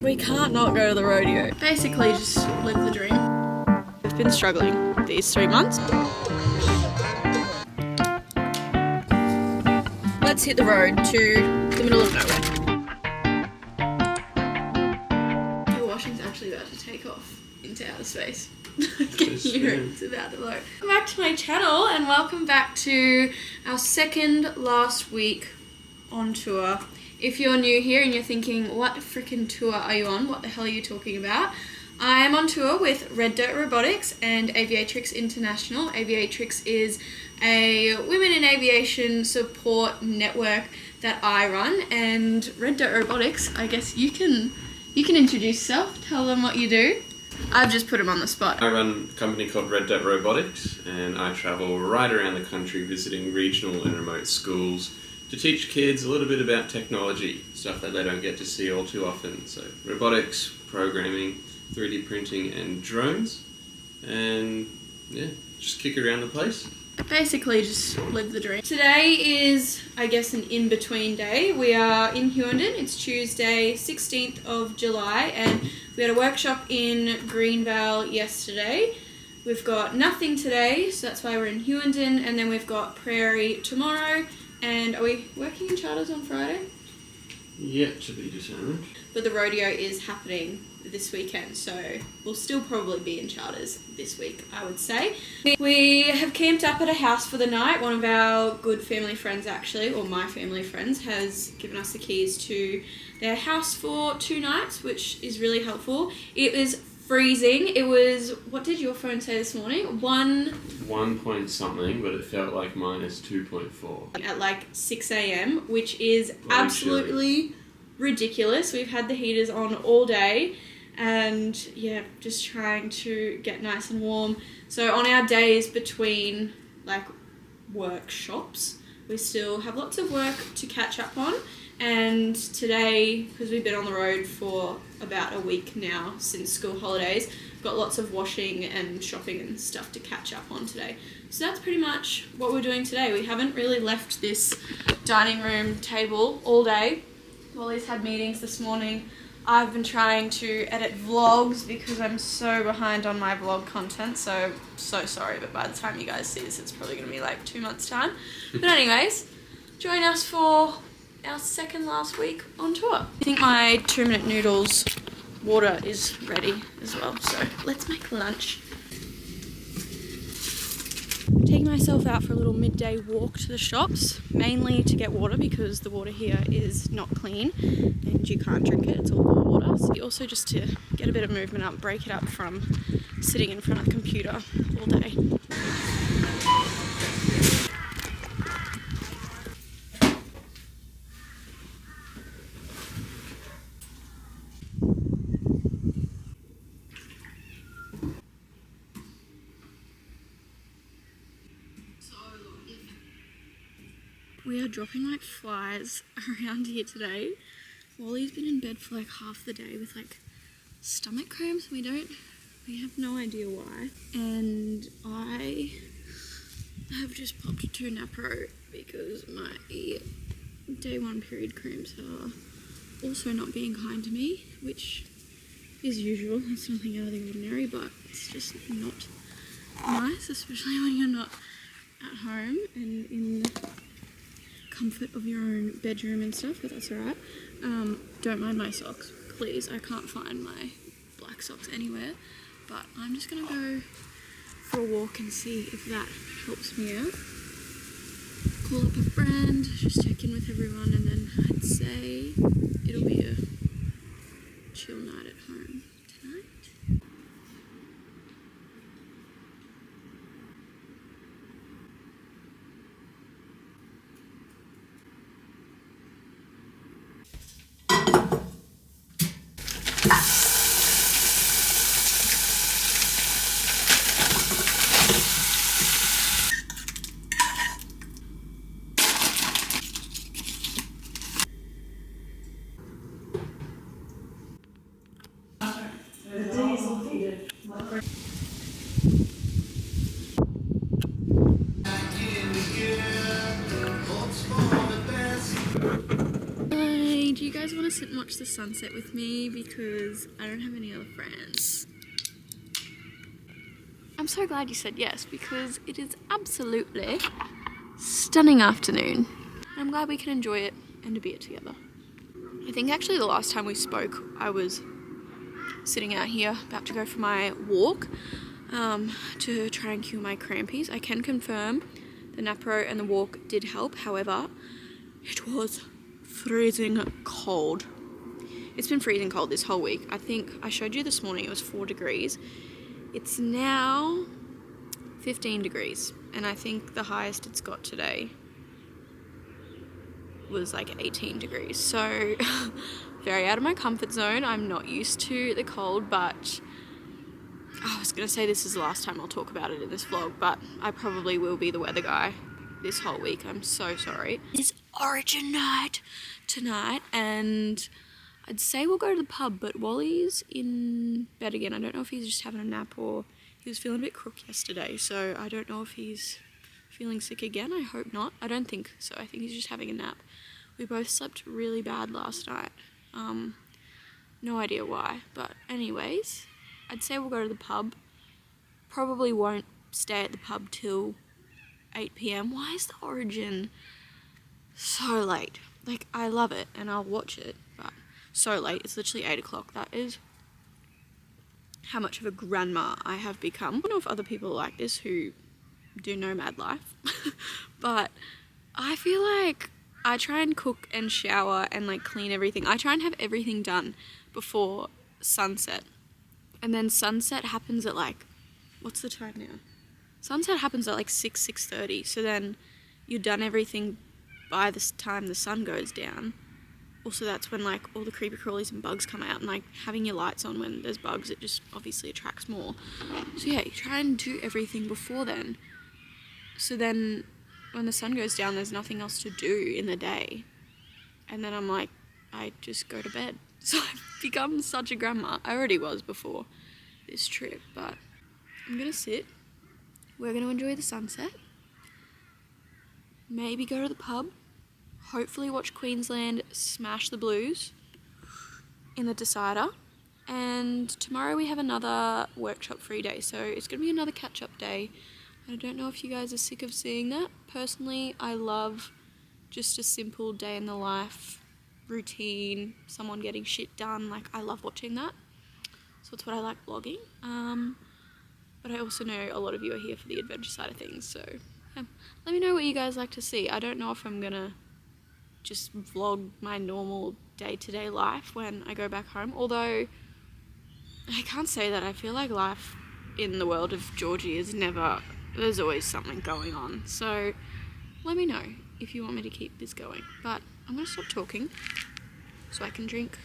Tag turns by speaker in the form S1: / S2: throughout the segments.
S1: We can't not go to the rodeo. Basically just live the dream. We've been struggling these 3 months. Let's hit the road to the middle of nowhere. Your washing's actually about to take off into outer space. I can hear it, it's about to blow. Welcome back to my channel and welcome back to our second last week on tour. If you're new here and you're thinking, what freaking tour are you on? What the hell are you talking about? I am on tour with Red Dirt Robotics and Aviatrix International. Aviatrix is a women in aviation support network that I run, and Red Dirt Robotics, I guess you can introduce yourself, tell them what you do. I've just put them on the spot.
S2: I run a company called Red Dirt Robotics, and I travel right around the country visiting regional and remote schools to teach kids a little bit about technology, stuff that they don't get to see all too often. So robotics, programming, 3D printing and drones, and yeah, just kick around the place. Basically just live the dream. Today is, I guess, an in-between day. We are in Hughenden. It's Tuesday, 16th of July, and we had a workshop in Greenvale yesterday. We've got nothing today, so that's why we're in Hughenden, and then we've got Prairie tomorrow. And are we working in charters on Friday? Yet to be determined.
S1: But the rodeo is happening this weekend, so we'll still probably be in charters this week, I would say. We have camped up at a house for the night. One of our good family friends, actually, or my family friends, has given us the keys to their house for 2 nights, which is really helpful. It is freezing. It was, what did your phone say this morning?
S2: 1 point something, but it felt like minus 2.4.
S1: At like 6 a.m, which is absolutely ridiculous. We've had the heaters on all day and yeah, just trying to get nice and warm. So on our days between like workshops, we still have lots of work to catch up on. And today, because we've been on the road for about a week now since school holidays, we've got lots of washing and shopping and stuff to catch up on today. So that's pretty much what we're doing today. We haven't really left this dining room table all day. Wally's had meetings this morning. I've been trying to edit vlogs because I'm so behind on my vlog content, so sorry, but by the time you guys see this, it's probably going to be like 2 months' time. But anyways, join us for our second last week on tour. I think my 2-minute noodles water is ready as well, so let's make lunch. Taking myself out for a little midday walk to the shops, mainly to get water because the water here is not clean and you can't drink it, it's all bore water. So also just to get a bit of movement up, break it up from sitting in front of the computer all day. We are dropping like flies around here today. Wally's been in bed for like half the day with like stomach cramps. We have no idea why. And I have just popped 2 Napro because my day 1 period cramps are also not being kind to me, which is usual. It's nothing out of the ordinary, but it's just not nice, especially when you're not at home and in comfort of your own bedroom and stuff, but that's alright. Don't mind my socks, please. I can't find my black socks anywhere, but I'm just gonna go for a walk and see if that helps me out. Call up a friend, just check in with everyone, and then I'd say it'll be a chill night at home tonight. guys want to sit and watch the sunset with me because I don't have any other friends? I'm so glad you said yes because it is absolutely stunning afternoon. I'm glad we can enjoy it and to be it together. I think actually the last time we spoke I was sitting out here about to go for my walk to try and cure my crampies. I can confirm the Napro and the walk did help, however it was freezing cold. It's been freezing cold this whole week. I think I showed you this morning it was 4 degrees. It's now 15 degrees and I think the highest it's got today was like 18 degrees. So very out of my comfort zone. I'm not used to the cold, but I was gonna say this is the last time I'll talk about it in this vlog, but I probably will be the weather guy this whole week. I'm so sorry. It's Origin night tonight and I'd say we'll go to the pub, but Wally's in bed again. I don't know if he's just having a nap or he was feeling a bit crook yesterday, so I don't know if he's feeling sick again. I hope not. I don't think so. I think he's just having a nap. We both slept really bad last night. No idea why, but anyways, I'd say we'll go to the pub. Probably won't stay at the pub till 8 p.m. Why is the Origin so late? Like, I love it and I'll watch it, but so late. It's literally 8 o'clock. That is how much of a grandma I have become. I don't know if other people are like this who do nomad life, but I feel like I try and cook and shower and like clean everything. I try and have everything done before sunset. And then sunset happens at like, what's the time now? Sunset happens at like 6:30. So then you're done everything by the time the sun goes down. Also, that's when like all the creepy crawlies and bugs come out, and like having your lights on when there's bugs, it just obviously attracts more. So yeah, you try and do everything before then. So then when the sun goes down, there's nothing else to do in the day. And then I'm like, I just go to bed. So I've become such a grandma. I already was before this trip, but I'm gonna sit. We're gonna enjoy the sunset. Maybe go to the pub. Hopefully watch Queensland smash the Blues in the decider. And tomorrow we have another workshop free day, so it's gonna be another catch-up day. I don't know if you guys are sick of seeing that. Personally, I love just a simple day in the life routine, someone getting shit done. Like, I love watching that. So that's what I like vlogging. But I also know a lot of you are here for the adventure side of things. So yeah, let me know what you guys like to see. I don't know if I'm gonna just vlog my normal day-to-day life when I go back home. Although, I can't say that. I feel like life in the world of Georgie is never... There's always something going on. So let me know if you want me to keep this going. But I'm going to stop talking so I can drink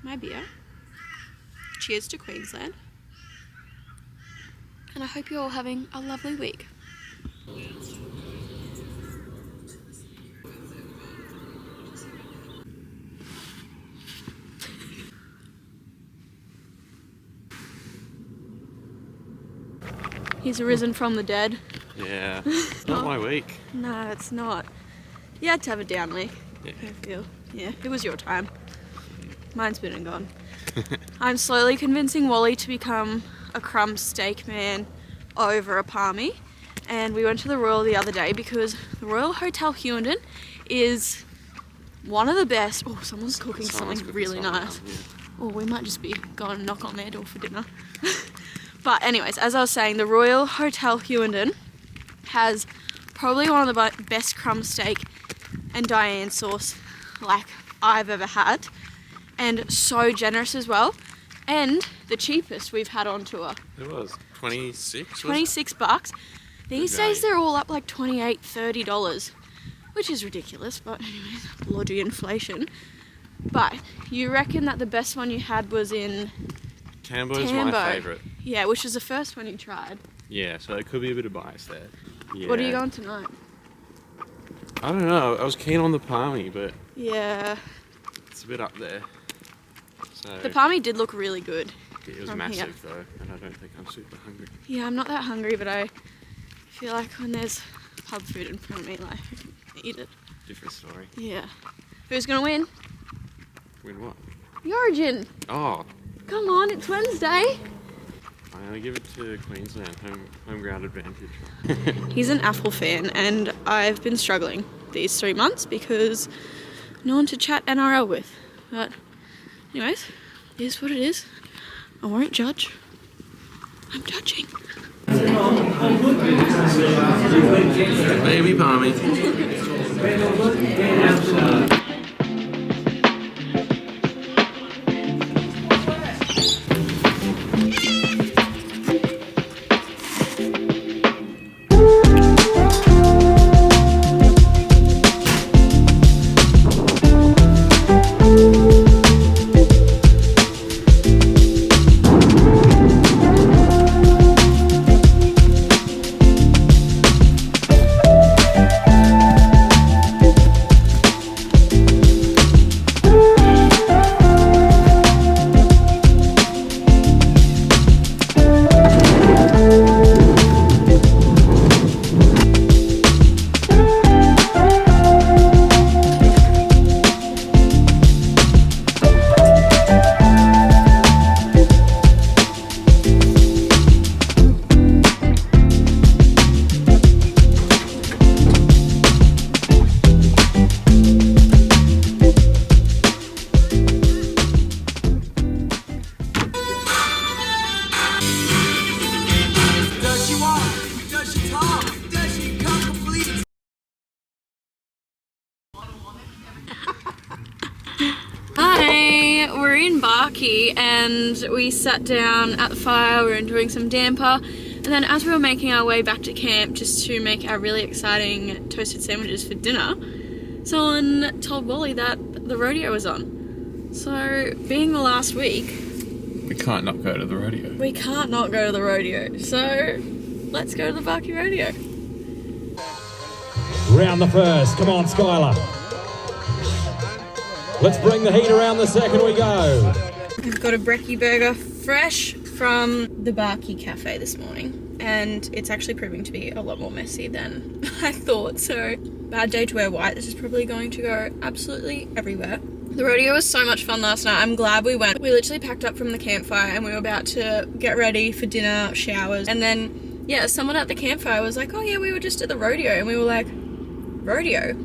S1: my beer. Cheers to Queensland. And I hope you're all having a lovely week. He's arisen from the dead.
S2: Yeah, it's not my week.
S1: No, it's not. You had to have a down week.
S2: Yeah.
S1: I feel. Yeah, it was your time. Mine's been and gone. I'm slowly convincing Wally to become a crumb steak man over a palmy. And we went to the Royal the other day because the Royal Hotel Hughenden is one of the best. Oh, someone's cooking something really nice.
S2: Yeah.
S1: Or we might just be going to knock on their door for dinner. But anyways, as I was saying, the Royal Hotel Hughenden has probably one of the best crumb steak and Diane sauce like I've ever had. And so generous as well. And the cheapest we've had on tour.
S2: It was 26.
S1: 26 bucks. These days they're all up like $28, $30, which is ridiculous, but anyways, bloody inflation. But you reckon that the best one you had was in
S2: Tambo's my favourite.
S1: Yeah, which was the first one you tried.
S2: Yeah, so it could be a bit of bias there. Yeah.
S1: What are you going tonight?
S2: I don't know. I was keen on the palmy, but
S1: Yeah.
S2: it's a bit up there. So
S1: The palmy did look really good.
S2: it was
S1: from
S2: massive
S1: here.
S2: though, and I don't think I'm super hungry.
S1: Yeah, I'm not that hungry, but I feel like when there's pub food in front of me, like, I can eat it.
S2: Different story.
S1: Yeah. Who's gonna win?
S2: Win what?
S1: The Origin.
S2: Oh.
S1: Come on, it's Wednesday.
S2: I only give it to Queensland, home ground advantage.
S1: He's an AFL fan, and I've been struggling these 3 months because no one to chat NRL with. But anyways, it is what it is. I won't judge. I'm judging.
S2: Baby palmy.
S1: Hi, we're in Barkey and we sat down at the fire, we were enjoying some damper, and then as we were making our way back to camp just to make our really exciting toasted sandwiches for dinner, someone told Wally that the rodeo was on. So, being the last week,
S2: We can't not go to the rodeo.
S1: we can't not go to the rodeo, so let's go to the Barkey rodeo.
S3: Round the first. Come on, Skylar. Let's bring the heat around the second we go.
S1: I've got a brekkie burger fresh from the Barkey Cafe this morning, and it's actually proving to be a lot more messy than I thought, so bad day to wear white. This is probably going to go absolutely everywhere. The rodeo was so much fun last night. I'm glad we went. We literally packed up from the campfire and we were about to get ready for dinner, showers, and then yeah, someone at the campfire was like, oh yeah, we were just at the rodeo, and we were like, rodeo?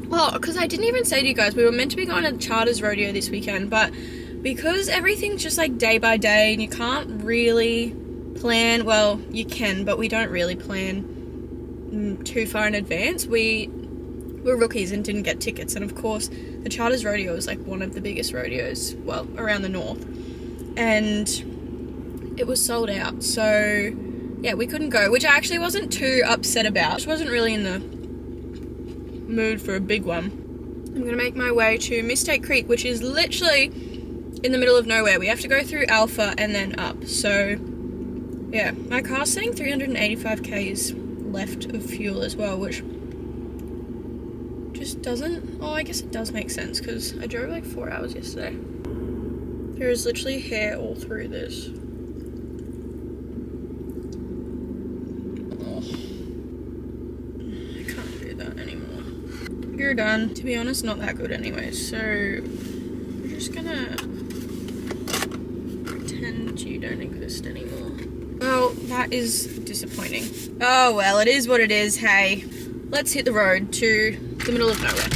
S1: Well, because I didn't even say to you guys, we were meant to be going to the Charters rodeo this weekend, but because everything's just like day by day and you can't really plan, well, you can, but we don't really plan too far in advance. We were rookies and didn't get tickets, and of course the Charters rodeo is like one of the biggest rodeos, well, around the north, and it was sold out, so yeah, we couldn't go, which I actually wasn't too upset about. I just wasn't really in the mood for a big one. I'm gonna make my way to Mistake Creek, which is literally in the middle of nowhere. We have to go through Alpha and then up, so yeah, my car's saying 385 k's left of fuel as well, which just doesn't, oh, I guess it does make sense because I drove like 4 hours yesterday. There is literally hair all through this. Oh, I can't do that anymore. You're done. To be honest, not that good anyway, so we're just gonna pretend you don't exist anymore. Well, that is disappointing. Oh well, it is what it is. Hey, let's hit the road to the middle of nowhere.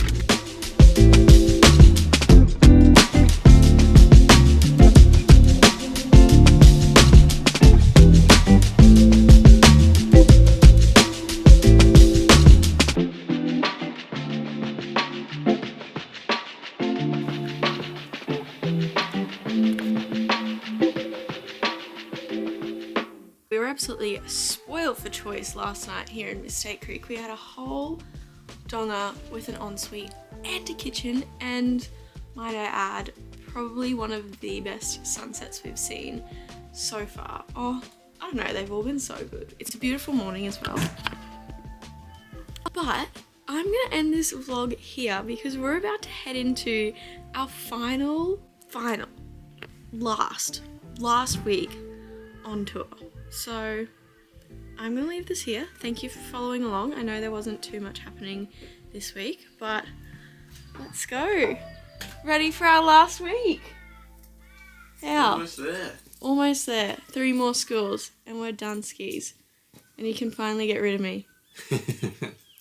S1: We were absolutely spoiled for choice last night here in Mistake Creek. We had a whole donger with an ensuite and a kitchen, and might I add, probably one of the best sunsets we've seen so far. Oh, I don't know, they've all been so good. It's a beautiful morning as well. But I'm gonna end this vlog here because we're about to head into our last week on tour. So I'm gonna leave this here. Thank you for following along. I know there wasn't too much happening this week, but let's go. ready for our last week. How?
S2: Almost there.
S1: Almost there. 3 more schools and we're done skis. And you can finally get rid of me.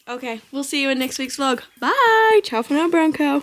S1: Okay, we'll see you in next week's vlog. Bye! Ciao for now, Bronco.